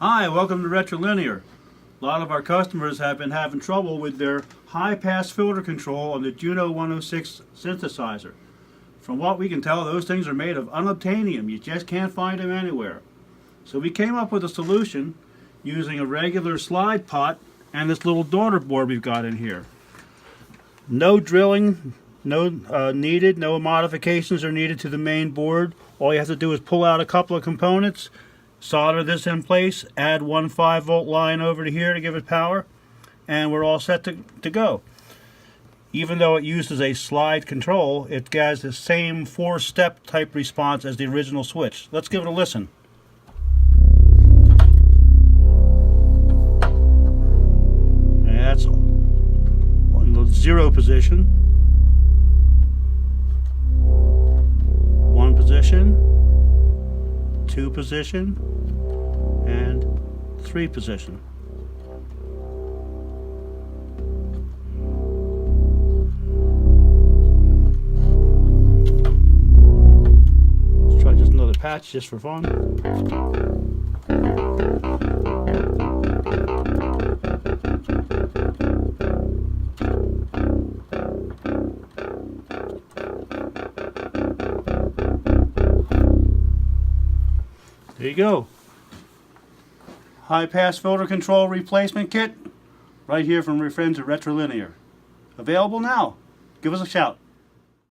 Hi, welcome to RetroLinear. A lot of our customers have been having trouble with their high-pass filter control on the JUNO 106 synthesizer. From what we can tell, those things are made of unobtainium. You just can't find them anywhere. So we came up with a solution using a regular slide pot and this little daughter board we've got in here. No drilling, no modifications are needed to the main board. All you have to do is pull out a couple of components, solder this in place, add one 5-volt line over to here to give it power, and we're all set to go. Even though it uses a slide control, it has the same 4-step type response as the original switch. Let's give it a listen. And that's on the 0 position. 1 position, 2 position, and 3 position. Let's try just another patch just for fun. There you go. High-pass filter control replacement kit right here from your friends at RetroLinear. Available now. Give us a shout.